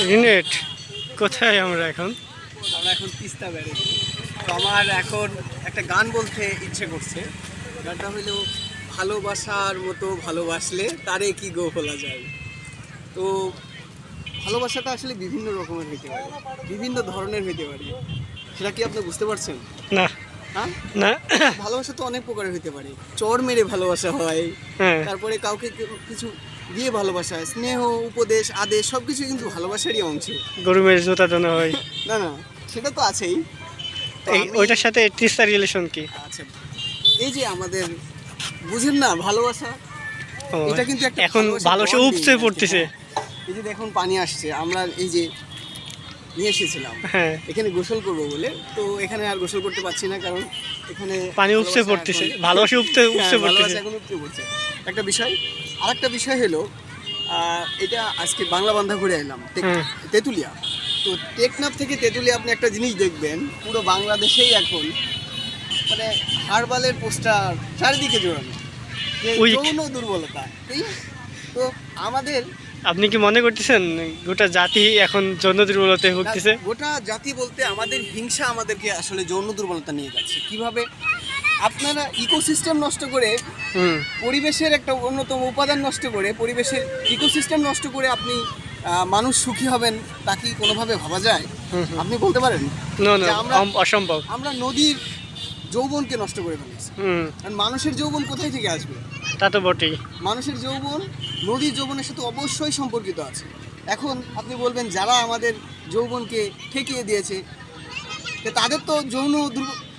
রিনেট, কোথায় আমরা এখন? আমরা এখন তিস্তা বেড়েছি। তো আমার এখন একটা গান বলতে ইচ্ছে করছে। গানটা হইল ভালোবাসার মতো ভালোবাসলে তারে কি গো ভোলা যায়। তো ভালোবাসাটা আসলে বিভিন্ন রকমের হইতে পারে, বিভিন্ন ধরনের হইতে পারে। সেটা কি আপনি বুঝতে পারছেন? না হ্যাঁ, না। ভালোবাসা তো অনেক প্রকারের হইতে পারে। চড় মেরে ভালোবাসা হয়, হ্যাঁ, তারপরে কাউকে কিছু দিয়ে ভালোবাসা হয়, স্নেহ, উপদেশ, আদেশ সবকিছু কিন্তু ভালোবাসারই অংশ। গরু মেরে জুতা দানো হয়। না না, সেটা তো আছেই। তো ওইটার সাথে তিস্তা রিলেশন কি? আচ্ছা, এই যে আমাদের বুঝেন না ভালোবাসা, ও, এটা কিন্তু একটা এখন ভালোবাসার ভালোবাসা bonding উপচে আর কি। পড়তেছে। এই যে দেখুন পানি আসছে, আমরা এই যে নিয়ে এসেছিলাম হ্যাঁ, এখানে গোসল করবো বলে, তো এখানে আর গোসল করতে পারছি না, কারণ এখানে পানি উপচে ভালোবাসা পড়তেছে, এখন- ভালোবাসা উপচে হ্যাঁ, পড়তেছে। ভালোবাসা এখন উপচে পড়ছে। একটা বিষয়, আরেকটা বিষয় হলো এটা আজকে বাংলা বান্ধা ঘুরে এলাম হ্যাঁ। তেঁতুলিয়া। তো টেকনাফ থেকে তেঁতুলিয়া আপনি একটা জিনিস দেখবেন, পুরো বাংলাদেশেই এখন মানে হারবালের পোস্টার চারিদিকে জোড়ানো, যে Weak. যৌন দুর্বলতা। এই তো আমাদের আপনি কি মনে করতেছেন গোটা জাতি এখন যৌন দুর্বলতায় ভুগতেছে? গোটা জাতি বলতে আমাদের হিংসা আমাদেরকে আসলে যৌন দুর্বলতা নিয়ে যাচ্ছে। কিভাবে আপনারা ইকোসিস্টেম নষ্ট করে, হুম। পরিবেশের একটা অন্যতম উপাদান নষ্ট করে, পরিবেশের ইকোসিস্টেম নষ্ট করে আপনি মানুষ সুখী হবেন, তা কি কোনোভাবে ভাবা যায়? হুম, হুম। আপনি বলতে পারেন না না, যে অসম্ভব। আমরা নদীর যৌবনকে নষ্ট করে ফেলেছি। হুম, আর মানুষের যৌবন কোথায় থেকে আসবে? তা তো বটেই। মানুষের যৌবন নদীর যৌবনের সাথে অবশ্যই সম্পর্কিত আছে। এখন আপনি বলবেন যারা আমাদের যৌবনকে ঠেকিয়ে দিয়েছে, তো তাদের তো যৌন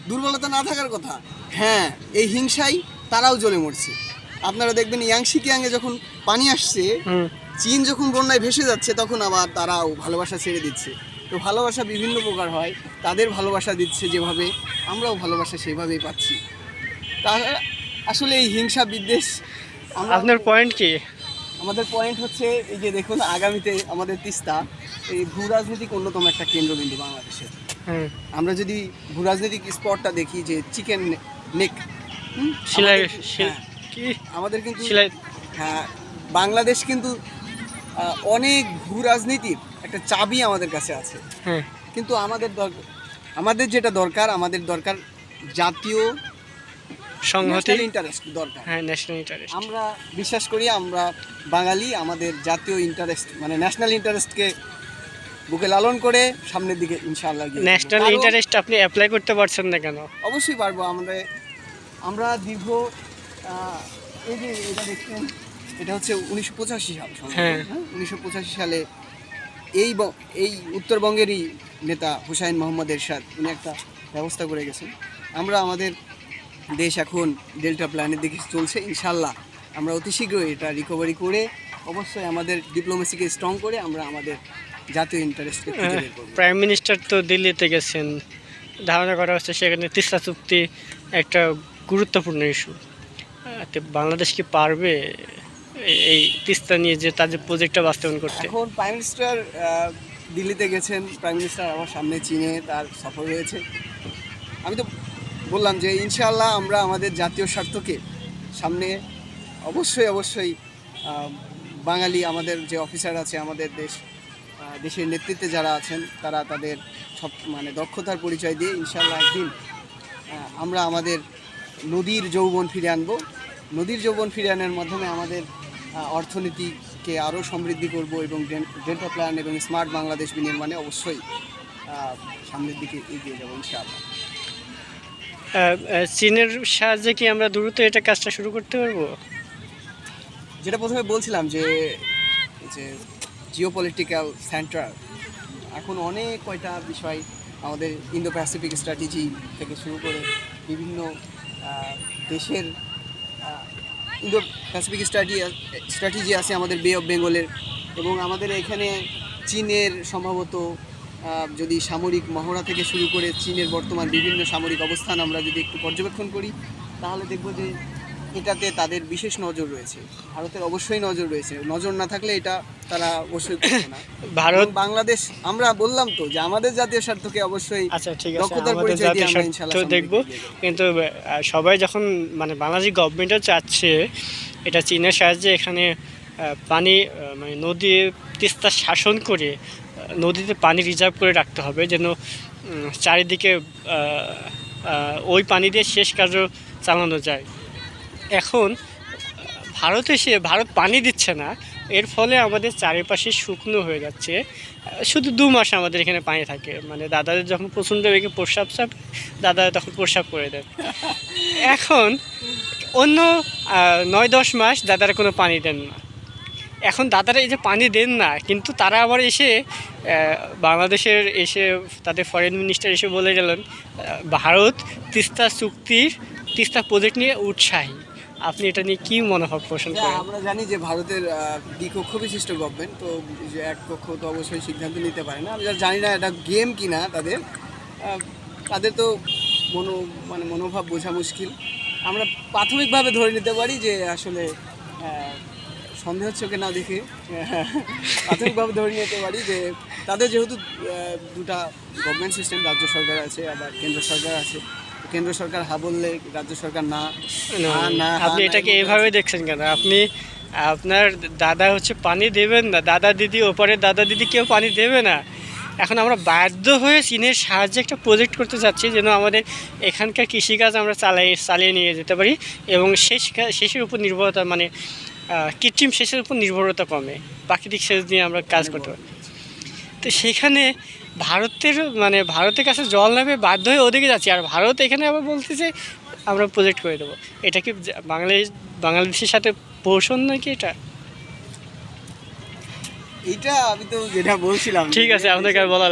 দুর্বলতা না থাকার কথা। হ্যাঁ, এই হিংসাই তারাও জ্বলে মরছে। আপনারা দেখবেন ইয়াংশি কিয়াংয়ে যখন পানি আসছে, হুম। চীন যখন বন্যায় ভেসে যাচ্ছে, তখন আবার তারাও ভালোবাসা ছেড়ে দিচ্ছে। তো ভালোবাসা বিভিন্ন প্রকার হয়, তাদের ভালোবাসা দিচ্ছে যেভাবে, আমরাও ভালোবাসা সেভাবেই পাচ্ছি। তা আসলে এই হিংসা বিদ্বেষ আমরা, আপনার পয়েন্ট কি? আমাদের পয়েন্ট হচ্ছে এই যে দেখুন আগামীতে আমাদের তিস্তা এই ভূ রাজনৈতিক অন্যতম একটা কেন্দ্রবিন্দু বাংলাদেশের। হুম। আমরা যদি ভূ রাজনৈতিক স্পটটা দেখি, যে চিকেন নেক, শিলাই হ্যাঁ, কি আমাদের কিন্তু শিলাই? হ্যাঁ, বাংলাদেশ কিন্তু অনেক ভূ রাজনীতির একটা চাবি আমাদের কাছে আছে। হ্যাঁ, কিন্তু আমাদের যেটা দরকার, আমাদের দরকার জাতীয় সংহতি। ইন্টারেস্ট দরকার। হ্যাঁ, ন্যাশনাল ইন্টারেস্ট। আমরা বিশ্বাস করি, আমরা বাঙালি, আমাদের জাতীয় ইন্টারেস্ট মানে ন্যাশনাল ইন্টারেস্টকে বুকে লালন করে সামনের দিকে ইনশাআল্লাহ এগিয়ে যাবো। ন্যাশনাল আরও ইন্টারেস্ট আপনি অ্যাপ্লাই করতে পারছেন না কেন? অবশ্যই পারবো। আমরা দীর্ঘ এই যে এটা দেখছেন, এটা হচ্ছে 1985 সাল সম্ভবত, হ্যাঁ। 1985 সালে এই উত্তরবঙ্গেরই নেতা হুসাইন মোহাম্মদ এরশাদ, উনি একটা ব্যবস্থা করে গেছেন। আমরা আমাদের দেশ এখন ডেল্টা প্ল্যানের দিকে চলছে। ইনশাল্লাহ আমরা অতি শীঘ্রই এটা রিকভারি করে, অবশ্যই আমাদের ডিপ্লোমেসিকে স্ট্রং করে আমরা আমাদের জাতীয় ইন্টারেস্টকে খুঁজে বের করব। প্রাইম মিনিস্টার তো দিল্লিতে গেছেন, ধারণা করা হচ্ছে সেখানে তিস্তা চুক্তি একটা গুরুত্বপূর্ণ ইস্যু। তো বাংলাদেশ কি পারবে এই তিস্তা নিয়ে যে তাদের প্রজেক্টটা বাস্তবায়ন করতে? এখন প্রাইম মিনিস্টার দিল্লিতে গেছেন, প্রাইম মিনিস্টার আমার সামনে চীনে তার সফর রয়েছে। আমি তো বললাম যে ইনশাআল্লাহ আমরা আমাদের জাতীয় স্বার্থকে সামনে অবশ্যই বাঙালি আমাদের যে অফিসার আছে, আমাদের দেশের নেতৃত্বে যারা আছেন, তারা তাদের সব মানে দক্ষতার পরিচয় দিয়ে ইনশাআল্লাহ একদিন আমরা আমাদের নদীর যৌবন ফিরে আনবো। নদীর যৌবন ফিরে আনার মাধ্যমে আমাদের অর্থনীতিকে আরও সমৃদ্ধি করব, এবং ডেল্টা প্ল্যান এবং স্মার্ট বাংলাদেশ বিনির্মাণে অবশ্যই সামনের দিকে এগিয়ে যাবো ইনশাআল্লাহ। চীনের সাহায্যে কি আমরা দ্রুত এটা কাজটা শুরু করতে পারবো? যেটা প্রথমে বলছিলাম যে জিওপলিটিক্যাল সেন্টার, এখন অনেক কয়টা বিষয়, আমাদের ইন্দো প্যাসিফিক স্ট্র্যাটেজি থেকে শুরু করে বিভিন্ন দেশের ইন্দো প্যাসিফিক স্ট্র্যাটেজি আছে, আমাদের বে অফ বেঙ্গলের, এবং আমাদের এখানে চীনের সম্ভবত যদি সামরিক মহড়া থেকে শুরু করে চীনের বর্তমান বিভিন্ন সামরিক অবস্থান আমরা যদি একটু পর্যবেক্ষণ করি, তাহলে দেখব যে এটাতে তাদের বিশেষ নজর রয়েছে। ভারতের অবশ্যই নজর রয়েছে, নজর না থাকলে এটা তারা অবশ্যই করবে না। ভারত, বাংলাদেশ, আমরা বললাম তো যে আমাদের জাতীয় স্বার্থকে অবশ্যই আচ্ছা ঠিক আছে, দক্ষতার আমাদের পরিচয় দিয়ে জাতীয় আমরা স্বার্থ ইনশাআল্লাহ দেখবো, কিন্তু সবাই যখন মানে বাংলাদেশ গভর্নমেন্টও চাচ্ছে এটা চীনের সাহায্যে এখানে পানি মানে নদী তিস্তা শাসন করে নদীতে পানি রিজার্ভ করে রাখতে হবে, যেন চারিদিকে ওই পানি দিয়ে শেষ কাজও চালানো যায়। এখন ভারত পানি দিচ্ছে না, এর ফলে আমাদের চারিপাশে শুকনো হয়ে যাচ্ছে। শুধু 2 মাস আমাদের এখানে পানি থাকে, মানে দাদাদের যখন প্রচণ্ড বেগে প্রস্রাব চাপে দাদা তখন প্রস্রাব করে দেন। এখন অন্য 9-10 মাস দাদারা কোনো পানি দেন না। এখন দাদারা এই যে পানি দেন না, কিন্তু তারা আবার এসে বাংলাদেশের এসে তাদের ফরেন মিনিস্টার এসে বলে গেলেন ভারত তিস্তা প্রজেক্ট নিয়ে উৎসাহী। আপনি এটা নিয়ে কি মনোভাব পোষণ করেন? আমরা জানি যে ভারতের দ্বিকক্ষ বিশিষ্ট গভর্নমেন্ট, তো যে এক পক্ষ তো অবশ্যই সিদ্ধান্ত নিতে পারে না। আমি জানি না এটা গেম কিনা তাদের তো মনোভাব বোঝা মুশকিল। আমরা প্রাথমিকভাবে ধরে নিতে পারি যে আসলে সন্দেহ চোখে না দেখে প্রাথমিকভাবে ধরে নিতে পারি যে তাদের যেহেতু দুটা গভর্নমেন্ট সিস্টেম, রাজ্য সরকার আছে আবার কেন্দ্র সরকার আছে। কেন্দ্র সরকার হা বললে রাজ্য সরকার না। আপনি এটাকে এভাবে দেখছেন কেন? আপনার দাদা হচ্ছে পানি দেবেন না, দাদা দিদি ওপরে দাদা দিদি কেউ পানি দেবে না। এখন আমরা বাধ্য হয়ে চীনের সাহায্যে একটা প্রজেক্ট করতে যাচ্ছি যেন আমাদের এখানকার কৃষিকাজ আমরা চালিয়ে নিয়ে যেতে পারি এবং সেচের উপর নির্ভরতা, মানে কৃত্রিম সেচের উপর নির্ভরতা কমে, প্রাকৃতিক সেচ দিয়ে আমরা কাজ করতে পারি। তো সেখানে ভারতের কাছে জল নেবে বাধ্য হয়ে ওদিকে যাচ্ছি, আর ভারত এখানে আবার বলতেছে আমরা প্রজেক্ট করে দেবো। এটা কি বাংলাদেশের সাথে পোষণ নাকি এটা? এইটা আমি তো যেটা বলছিলাম। ঠিক আছে, আপনাকে আর বলা